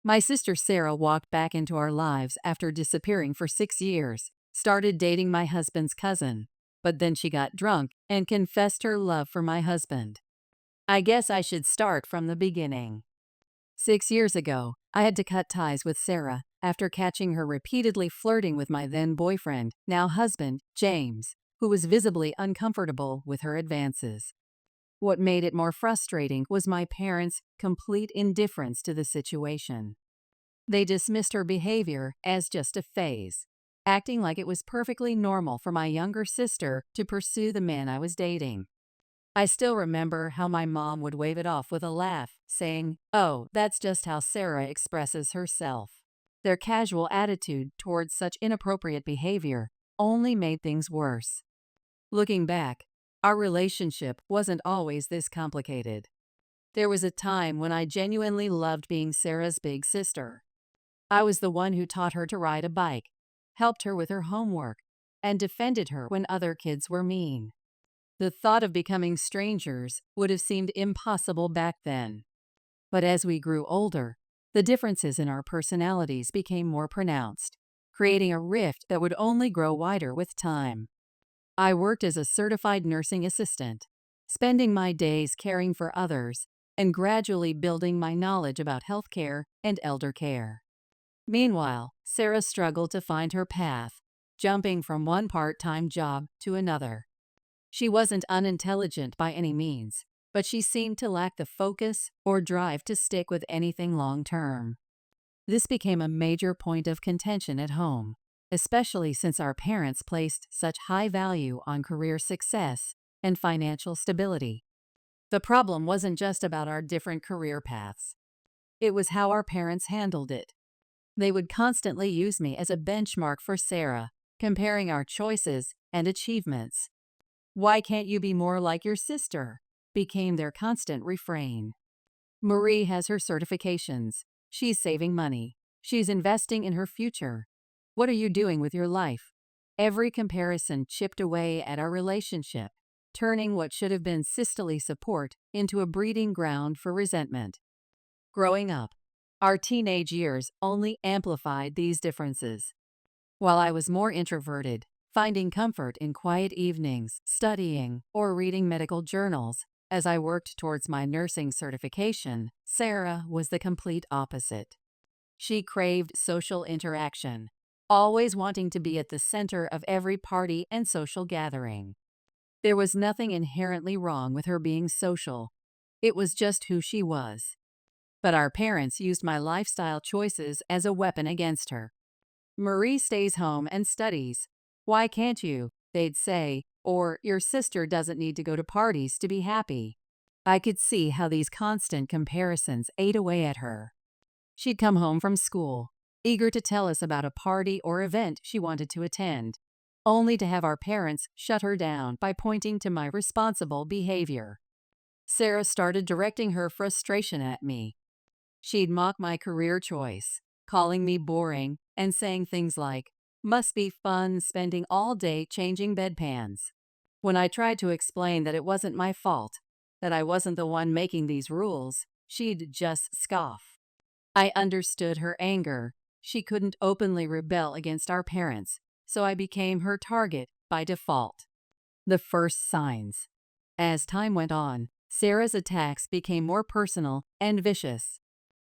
My sister Sarah walked back into our lives after disappearing for 6 years, started dating my husband's cousin, but then she got drunk and confessed her love for my husband. I guess I should start from the beginning. 6 years ago, I had to cut ties with Sarah after catching her repeatedly flirting with my then boyfriend, now husband, James, who was visibly uncomfortable with her advances. What made it more frustrating was my parents' complete indifference to the situation. They dismissed her behavior as just a phase, acting like it was perfectly normal for my younger sister to pursue the man I was dating. I still remember how my mom would wave it off with a laugh, saying, "Oh, that's just how Sarah expresses herself." Their casual attitude towards such inappropriate behavior only made things worse. Looking back, our relationship wasn't always this complicated. There was a time when I genuinely loved being Sarah's big sister. I was the one who taught her to ride a bike, helped her with her homework, and defended her when other kids were mean. The thought of becoming strangers would have seemed impossible back then. But as we grew older, the differences in our personalities became more pronounced, creating a rift that would only grow wider with time. I worked as a certified nursing assistant, spending my days caring for others and gradually building my knowledge about healthcare and elder care. Meanwhile, Sarah struggled to find her path, jumping from one part-time job to another. She wasn't unintelligent by any means, but she seemed to lack the focus or drive to stick with anything long-term. This became a major point of contention at home, especially since our parents placed such high value on career success and financial stability. The problem wasn't just about our different career paths. It was how our parents handled it. They would constantly use me as a benchmark for Sarah, comparing our choices and achievements. "Why can't you be more like your sister?" became their constant refrain. "Marie has her certifications. She's saving money. She's investing in her future. What are you doing with your life?" Every comparison chipped away at our relationship, turning what should have been sisterly support into a breeding ground for resentment. Growing up, our teenage years only amplified these differences. While I was more introverted, finding comfort in quiet evenings, studying, or reading medical journals, as I worked towards my nursing certification, Sarah was the complete opposite. She craved social interaction, always wanting to be at the center of every party and social gathering. There was nothing inherently wrong with her being social. It was just who she was. But our parents used my lifestyle choices as a weapon against her. "Marie stays home and studies. Why can't you?" they'd say, or "Your sister doesn't need to go to parties to be happy." I could see how these constant comparisons ate away at her. She'd come home from school, eager to tell us about a party or event she wanted to attend, only to have our parents shut her down by pointing to my responsible behavior. Sarah started directing her frustration at me. She'd mock my career choice, calling me boring and saying things like, "Must be fun spending all day changing bedpans." When I tried to explain that it wasn't my fault, that I wasn't the one making these rules, she'd just scoff. I understood her anger. She couldn't openly rebel against our parents, so I became her target by default. The first signs. As time went on, Sarah's attacks became more personal and vicious.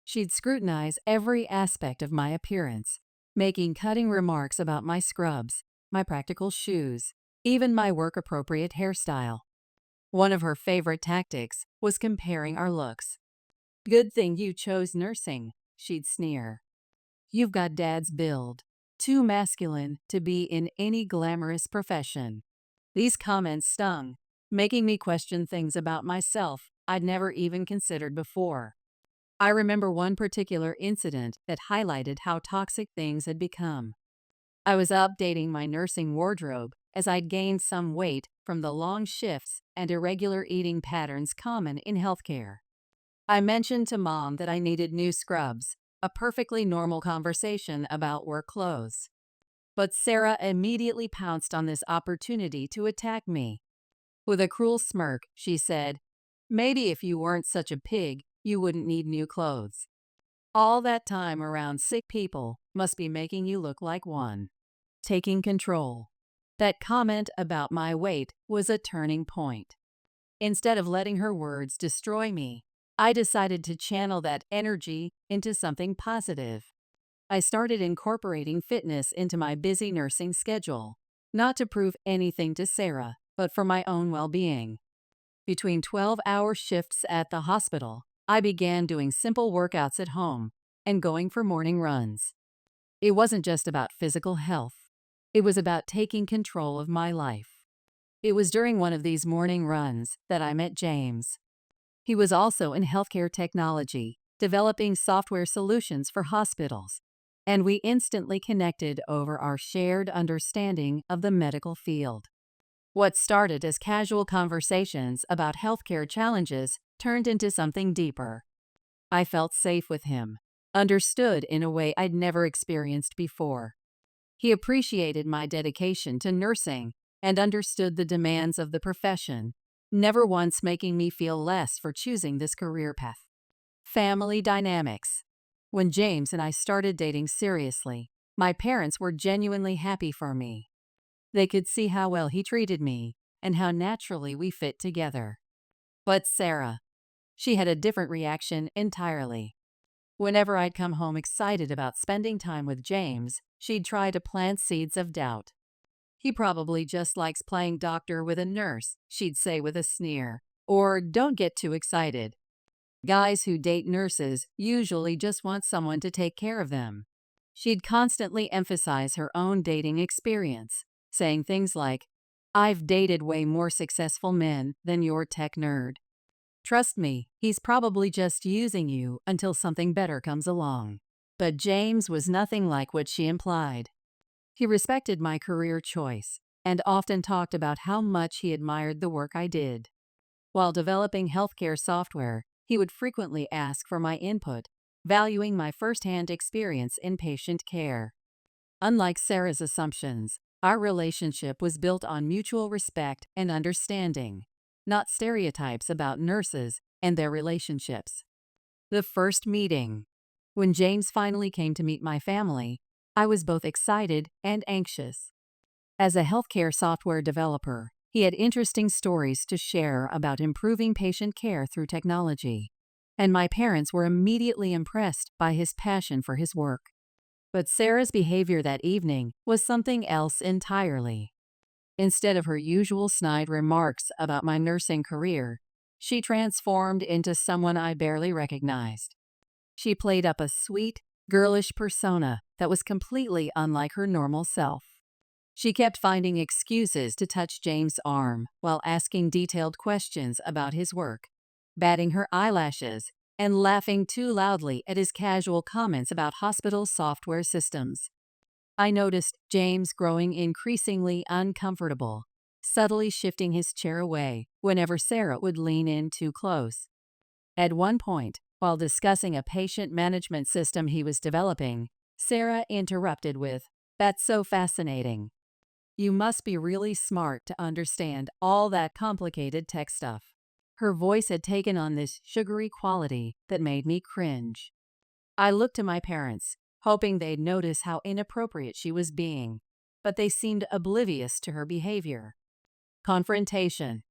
She'd scrutinize every aspect of my appearance, making cutting remarks about my scrubs, my practical shoes, even my work-appropriate hairstyle. One of her favorite tactics was comparing our looks. "Good thing you chose nursing," she'd sneer. "You've got Dad's build. Too masculine to be in any glamorous profession." These comments stung, making me question things about myself I'd never even considered before. I remember one particular incident that highlighted how toxic things had become. I was updating my nursing wardrobe as I'd gained some weight from the long shifts and irregular eating patterns common in healthcare. I mentioned to Mom that I needed new scrubs, a perfectly normal conversation about work clothes. But Sarah immediately pounced on this opportunity to attack me. With a cruel smirk, she said, "Maybe if you weren't such a pig, you wouldn't need new clothes." All that time around sick people must be making you look like one. Taking control. That comment about my weight was a turning point. Instead of letting her words destroy me, I decided to channel that energy into something positive. I started incorporating fitness into my busy nursing schedule, not to prove anything to Sarah, but for my own well-being. Between 12-hour shifts at the hospital, I began doing simple workouts at home and going for morning runs. It wasn't just about physical health. It was about taking control of my life. It was during one of these morning runs that I met James. He was also in healthcare technology, developing software solutions for hospitals, and we instantly connected over our shared understanding of the medical field. What started as casual conversations about healthcare challenges turned into something deeper. I felt safe with him, understood in a way I'd never experienced before. He appreciated my dedication to nursing and understood the demands of the profession, never once making me feel less for choosing this career path. Family dynamics. When James and I started dating seriously, my parents were genuinely happy for me. They could see how well he treated me and how naturally we fit together. But Sarah, she had a different reaction entirely. Whenever I'd come home excited about spending time with James, she'd try to plant seeds of doubt. "He probably just likes playing doctor with a nurse," she'd say with a sneer. Or, "Don't get too excited. Guys who date nurses usually just want someone to take care of them." She'd constantly emphasize her own dating experience, saying things like, "I've dated way more successful men than your tech nerd. Trust me, he's probably just using you until something better comes along." But James was nothing like what she implied. He respected my career choice and often talked about how much he admired the work I did. While developing healthcare software, he would frequently ask for my input, valuing my firsthand experience in patient care. Unlike Sarah's assumptions, our relationship was built on mutual respect and understanding, not stereotypes about nurses and their relationships. The first meeting. When James finally came to meet my family, I was both excited and anxious. As a healthcare software developer, he had interesting stories to share about improving patient care through technology, and my parents were immediately impressed by his passion for his work. But Sarah's behavior that evening was something else entirely. Instead of her usual snide remarks about my nursing career, she transformed into someone I barely recognized. She played up a sweet, girlish persona that was completely unlike her normal self. She kept finding excuses to touch James' arm while asking detailed questions about his work, batting her eyelashes, and laughing too loudly at his casual comments about hospital software systems. I noticed James growing increasingly uncomfortable, subtly shifting his chair away whenever Sarah would lean in too close. At one point, while discussing a patient management system he was developing, Sarah interrupted with, "That's so fascinating. You must be really smart to understand all that complicated tech stuff." Her voice had taken on this sugary quality that made me cringe. I looked to my parents, hoping they'd notice how inappropriate she was being, but they seemed oblivious to her behavior. Confrontation.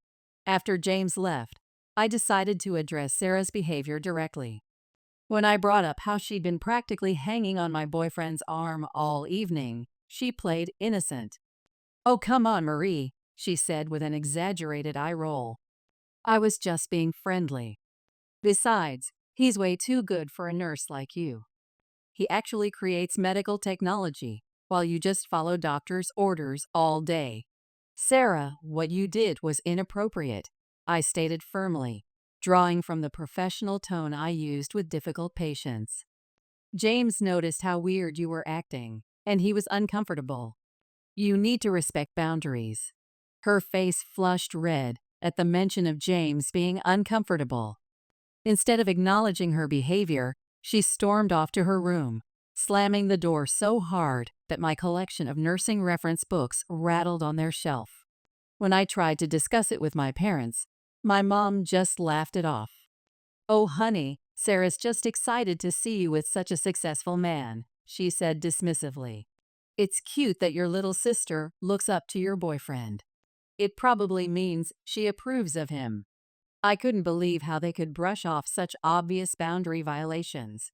After James left, I decided to address Sarah's behavior directly. When I brought up how she'd been practically hanging on my boyfriend's arm all evening, she played innocent. "Oh, come on, Marie," she said with an exaggerated eye roll. I was just being friendly. "Besides, he's way too good for a nurse like you. He actually creates medical technology, while you just follow doctor's orders all day." "Sarah, what you did was inappropriate," I stated firmly, drawing from the professional tone I used with difficult patients. "James noticed how weird you were acting, and he was uncomfortable. You need to respect boundaries." Her face flushed red at the mention of James being uncomfortable. Instead of acknowledging her behavior, she stormed off to her room, slamming the door so hard that my collection of nursing reference books rattled on their shelf. When I tried to discuss it with my parents, my mom just laughed it off. "Oh, honey, "Sarah's just excited to see you with such a successful man," she said dismissively. "It's cute that your little sister looks up to your boyfriend. It probably means she approves of him." I couldn't believe how they could brush off such obvious boundary violations.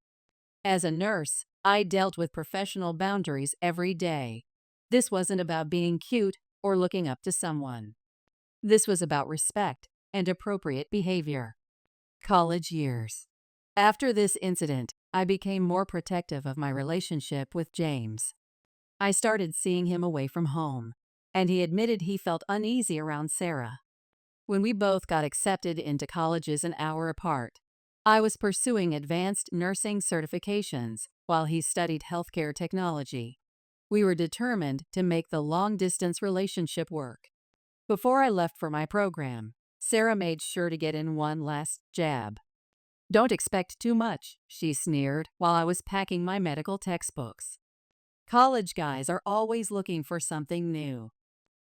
As a nurse, I dealt with professional boundaries every day. This wasn't about being cute or looking up to someone. This was about respect and appropriate behavior. College years. After this incident, I became more protective of my relationship with James. I started seeing him away from home, and he admitted he felt uneasy around Sarah. When we both got accepted into colleges an hour apart, I was pursuing advanced nursing certifications while he studied healthcare technology. We were determined to make the long-distance relationship work. Before I left for my program, Sarah made sure to get in one last jab. "Don't expect too much," she sneered while I was packing my medical textbooks. College guys are always looking for something new,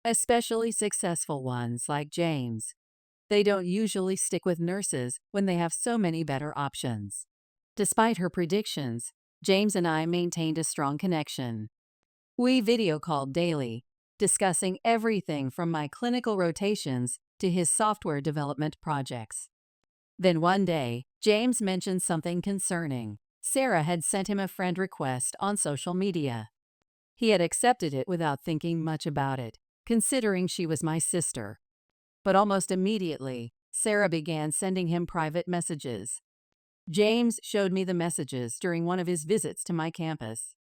especially successful ones like James. They don't usually stick with nurses when they have so many better options. Despite her predictions, James and I maintained a strong connection. We video called daily, discussing everything from my clinical rotations to his software development projects. Then one day, James mentioned something concerning. Sarah had sent him a friend request on social media. He had accepted it without thinking much about it, considering she was my sister. But almost immediately, Sarah began sending him private messages. James showed me the messages during one of his visits to my campus.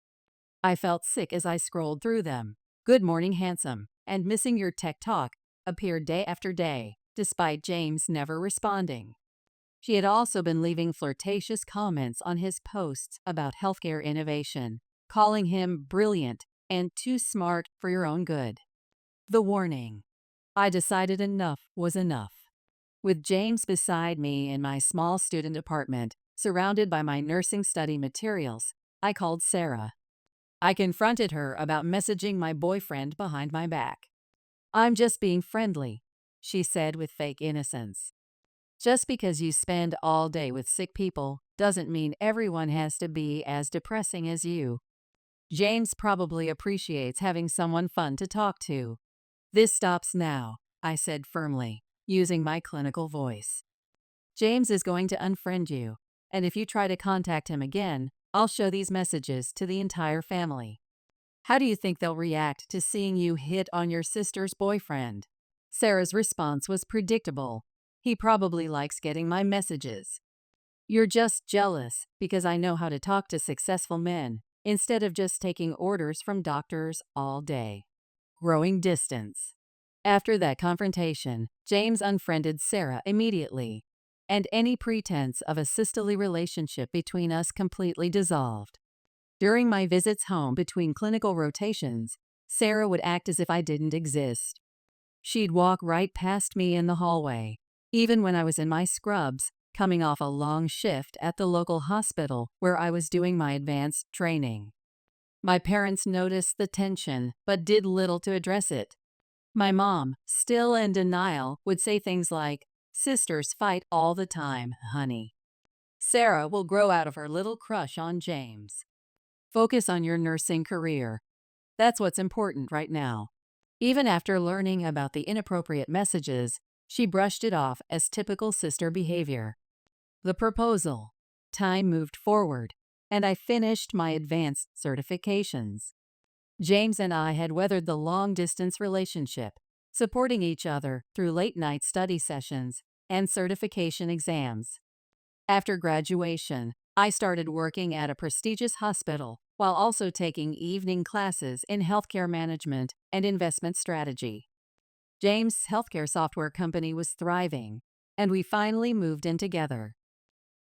I felt sick as I scrolled through them. "Good morning, handsome," and "Missing your tech talk" appeared day after day, despite James never responding. She had also been leaving flirtatious comments on his posts about healthcare innovation, calling him brilliant and too smart for your own good. The warning. I decided enough was enough. With James beside me in my small student apartment, surrounded by my nursing study materials, I called Sarah. I confronted her about messaging my boyfriend behind my back. "I'm just being friendly," she said with fake innocence. "Just because you spend all day with sick people doesn't mean everyone has to be as depressing as you. James probably appreciates having someone fun to talk to." "This stops now," I said firmly, using my clinical voice. "James is going to unfriend you, and if you try to contact him again, I'll show these messages to the entire family. How do you think they'll react to seeing you hit on your sister's boyfriend?" Sarah's response was predictable. "He probably likes getting my messages. You're just jealous because I know how to talk to successful men instead of just taking orders from doctors all day." Growing distance. After that confrontation, James unfriended Sarah immediately, and any pretense of a sisterly relationship between us completely dissolved. During my visits home between clinical rotations, Sarah would act as if I didn't exist. She'd walk right past me in the hallway, even when I was in my scrubs, coming off a long shift at the local hospital where I was doing my advanced training. My parents noticed the tension, but did little to address it. My mom, still in denial, would say things like, "Sisters fight all the time, honey. Sarah will grow out of her little crush on James. Focus on your nursing career. That's what's important right now." Even after learning about the inappropriate messages, she brushed it off as typical sister behavior. The proposal. Time moved forward, and I finished my advanced certifications. James and I had weathered the long-distance relationship, supporting each other through late-night study sessions and certification exams. After graduation, I started working at a prestigious hospital while also taking evening classes in healthcare management and investment strategy. James' healthcare software company was thriving, and we finally moved in together.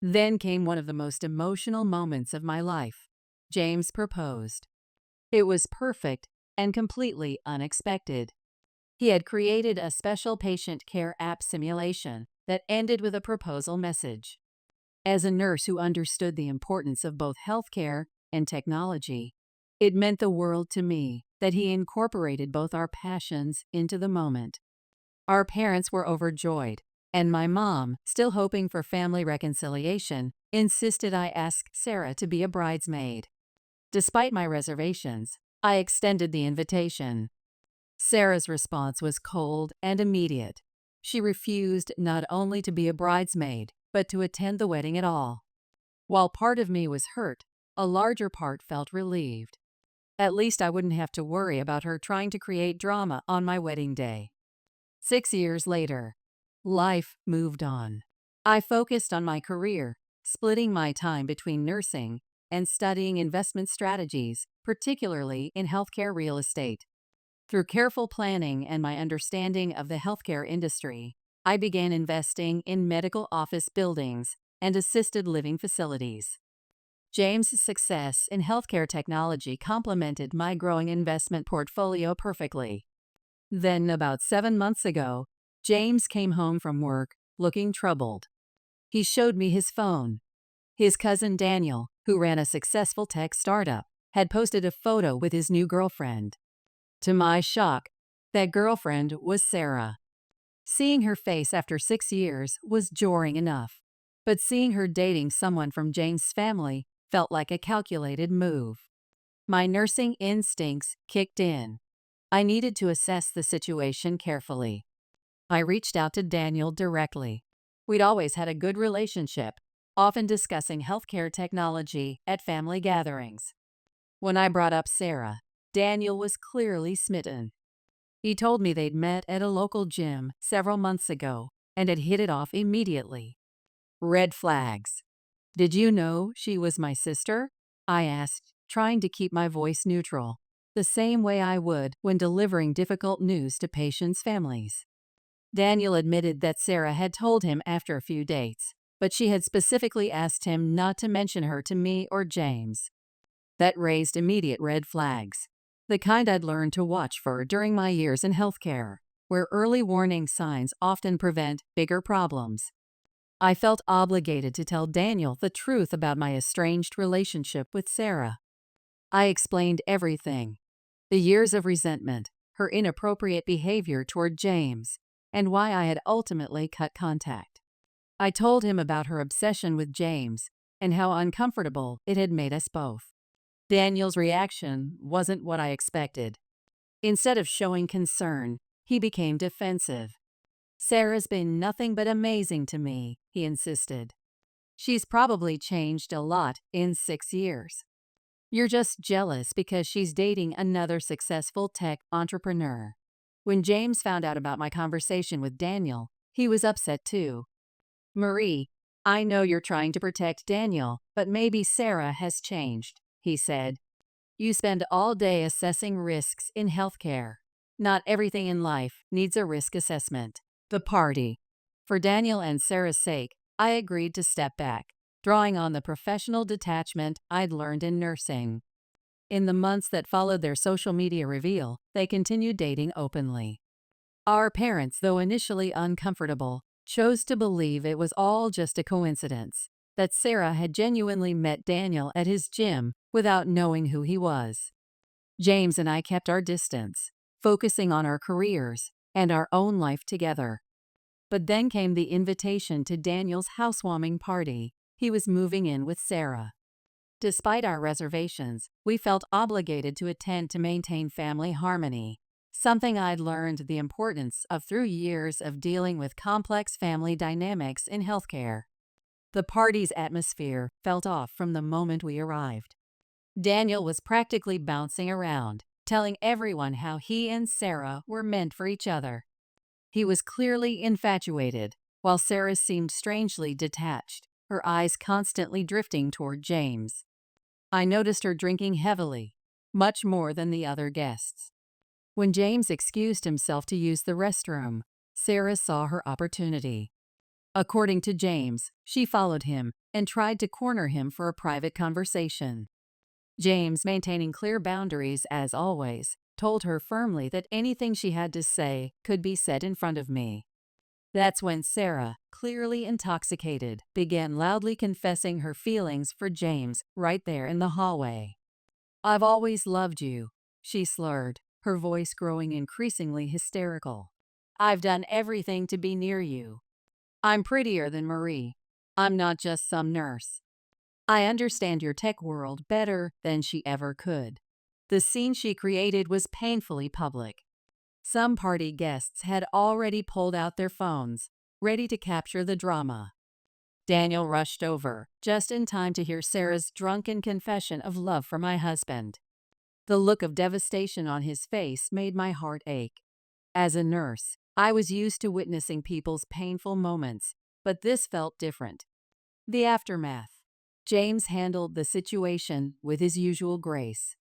Then came one of the most emotional moments of my life. James proposed. It was perfect and completely unexpected. He had created a special patient care app simulation that ended with a proposal message. As a nurse who understood the importance of both healthcare and technology, it meant the world to me that he incorporated both our passions into the moment. Our parents were overjoyed, and my mom, still hoping for family reconciliation, insisted I ask Sarah to be a bridesmaid. Despite my reservations, I extended the invitation. Sarah's response was cold and immediate. She refused not only to be a bridesmaid, but to attend the wedding at all. While part of me was hurt, a larger part felt relieved. At least I wouldn't have to worry about her trying to create drama on my wedding day. 6 years later, life moved on. I focused on my career, splitting my time between nursing and studying investment strategies, particularly in healthcare real estate. Through careful planning and my understanding of the healthcare industry, I began investing in medical office buildings and assisted living facilities. James' success in healthcare technology complemented my growing investment portfolio perfectly. Then, about 7 months ago, James came home from work looking troubled. He showed me his phone. His cousin Daniel, who ran a successful tech startup, had posted a photo with his new girlfriend. To my shock, that girlfriend was Sarah. Seeing her face after 6 years was jarring enough, but seeing her dating someone from James' family felt like a calculated move. My nursing instincts kicked in. I needed to assess the situation carefully. I reached out to Daniel directly. We'd always had a good relationship, often discussing healthcare technology at family gatherings. When I brought up Sarah, Daniel was clearly smitten. He told me they'd met at a local gym several months ago and had hit it off immediately. Red flags. "Did you know she was my sister?" I asked, trying to keep my voice neutral, the same way I would when delivering difficult news to patients' families. Daniel admitted that Sarah had told him after a few dates, but she had specifically asked him not to mention her to me or James. That raised immediate red flags, the kind I'd learned to watch for during my years in healthcare, where early warning signs often prevent bigger problems. I felt obligated to tell Daniel the truth about my estranged relationship with Sarah. I explained everything: the years of resentment, her inappropriate behavior toward James, and why I had ultimately cut contact. I told him about her obsession with James and how uncomfortable it had made us both. Daniel's reaction wasn't what I expected. Instead of showing concern, he became defensive. "Sarah's been nothing but amazing to me," he insisted. "She's probably changed a lot in 6 years. You're just jealous because she's dating another successful tech entrepreneur." When James found out about my conversation with Daniel, he was upset too. "Marie, I know you're trying to protect Daniel, but maybe Sarah has changed," he said. "You spend all day assessing risks in healthcare. Not everything in life needs a risk assessment." The party. For Daniel and Sarah's sake, I agreed to step back, drawing on the professional detachment I'd learned in nursing. In the months that followed their social media reveal, they continued dating openly. Our parents, though initially uncomfortable, chose to believe it was all just a coincidence, that Sarah had genuinely met Daniel at his gym without knowing who he was. James and I kept our distance, focusing on our careers and our own life together. But then came the invitation to Daniel's housewarming party. He was moving in with Sarah. Despite our reservations, we felt obligated to attend to maintain family harmony, something I'd learned the importance of through years of dealing with complex family dynamics in healthcare. The party's atmosphere felt off from the moment we arrived. Daniel was practically bouncing around, telling everyone how he and Sarah were meant for each other. He was clearly infatuated, while Sarah seemed strangely detached, her eyes constantly drifting toward James. I noticed her drinking heavily, much more than the other guests. When James excused himself to use the restroom, Sarah saw her opportunity. According to James, she followed him and tried to corner him for a private conversation. James, maintaining clear boundaries as always, told her firmly that anything she had to say could be said in front of me. That's when Sarah, clearly intoxicated, began loudly confessing her feelings for James right there in the hallway. "I've always loved you," she slurred, her voice growing increasingly hysterical. "I've done everything to be near you. I'm prettier than Marie. I'm not just some nurse. I understand your tech world better than she ever could. The scene she created was painfully public. Some party guests had already pulled out their phones, ready to capture the drama. Daniel rushed over, just in time to hear Sarah's drunken confession of love for my husband. The look of devastation on his face made my heart ache. As a nurse, I was used to witnessing people's painful moments, but this felt different. The aftermath. James handled the situation with his usual grace.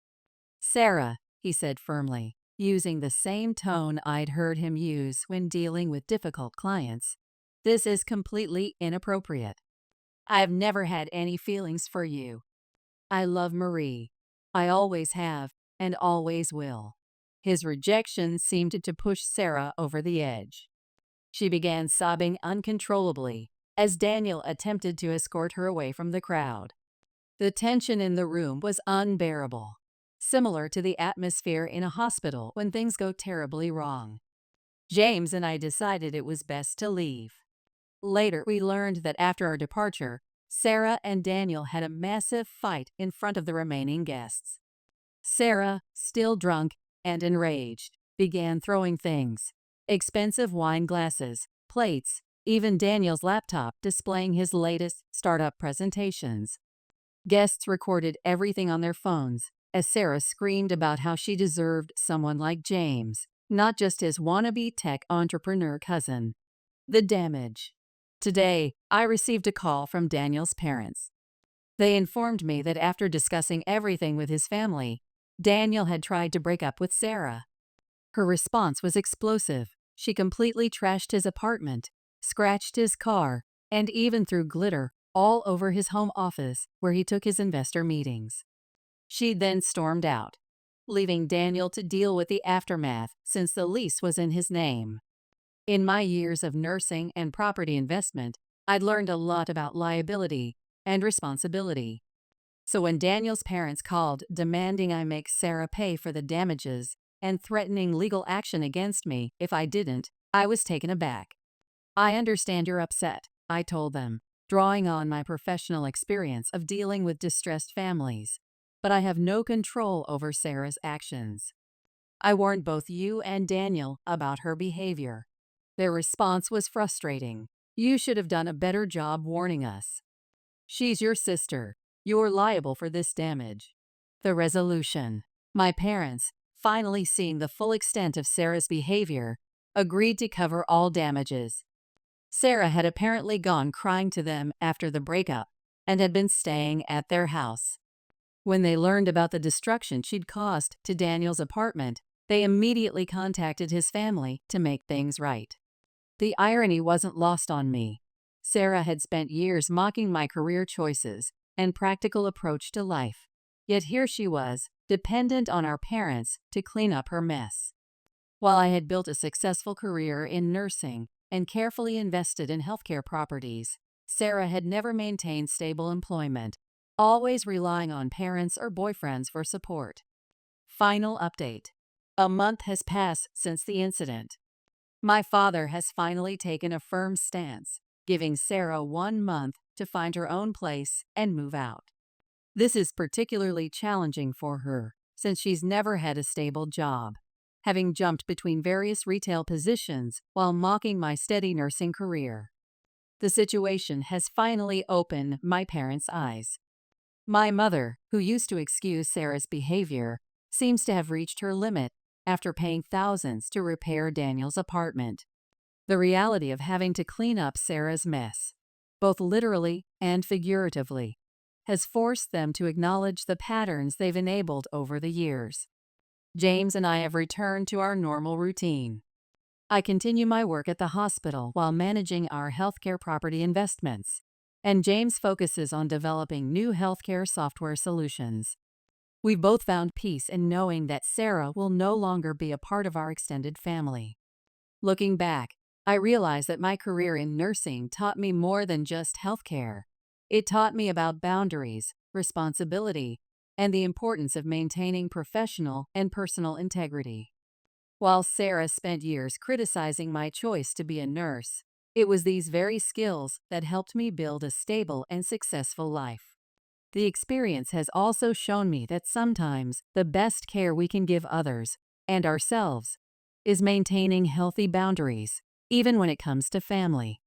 "Sarah," he said firmly, using the same tone I'd heard him use when dealing with difficult clients, "this is completely inappropriate. I've never had any feelings for you. I love Marie. I always have and always will." His rejection seemed to push Sarah over the edge. She began sobbing uncontrollably as Daniel attempted to escort her away from the crowd. The tension in the room was unbearable, similar to the atmosphere in a hospital when things go terribly wrong. James and I decided it was best to leave. Later, we learned that after our departure, Sarah and Daniel had a massive fight in front of the remaining guests. Sarah, still drunk and enraged, began throwing things: expensive wine glasses, plates, even Daniel's laptop displaying his latest startup presentations. Guests recorded everything on their phones as Sarah screamed about how she deserved someone like James, not just his wannabe tech entrepreneur cousin. The damage. Today, I received a call from Daniel's parents. They informed me that after discussing everything with his family, Daniel had tried to break up with Sarah. Her response was explosive. She completely trashed his apartment, scratched his car, and even threw glitter all over his home office where he took his investor meetings. She then stormed out, leaving Daniel to deal with the aftermath since the lease was in his name. In my years of nursing and property investment, I'd learned a lot about liability and responsibility. So when Daniel's parents called demanding I make Sarah pay for the damages and threatening legal action against me if I didn't, I was taken aback. "I understand you're upset," I told them, drawing on my professional experience of dealing with distressed families. "But I have no control over Sarah's actions. I warned both you and Daniel about her behavior." Their response was frustrating. "You should have done a better job warning us. She's your sister. You're liable for this damage." The resolution. My parents, finally seeing the full extent of Sarah's behavior, agreed to cover all damages. Sarah had apparently gone crying to them after the breakup and had been staying at their house. When they learned about the destruction she'd caused to Daniel's apartment, they immediately contacted his family to make things right. The irony wasn't lost on me. Sarah had spent years mocking my career choices and practical approach to life. Yet here she was, dependent on our parents to clean up her mess. While I had built a successful career in nursing and carefully invested in healthcare properties, Sarah had never maintained stable employment, always relying on parents or boyfriends for support. Final update. A month has passed since the incident. My father has finally taken a firm stance, giving Sarah 1 month to find her own place and move out. This is particularly challenging for her, since she's never had a stable job, having jumped between various retail positions while mocking my steady nursing career. The situation has finally opened my parents' eyes. My mother, who used to excuse Sarah's behavior, seems to have reached her limit after paying thousands to repair Daniel's apartment. The reality of having to clean up Sarah's mess, both literally and figuratively, has forced them to acknowledge the patterns they've enabled over the years. James and I have returned to our normal routine. I continue my work at the hospital while managing our healthcare property investments, and James focuses on developing new healthcare software solutions. We've both found peace in knowing that Sarah will no longer be a part of our extended family. Looking back, I realize that my career in nursing taught me more than just healthcare. It taught me about boundaries, responsibility, and the importance of maintaining professional and personal integrity. While Sarah spent years criticizing my choice to be a nurse, it was these very skills that helped me build a stable and successful life. The experience has also shown me that sometimes the best care we can give others, and ourselves, is maintaining healthy boundaries, even when it comes to family.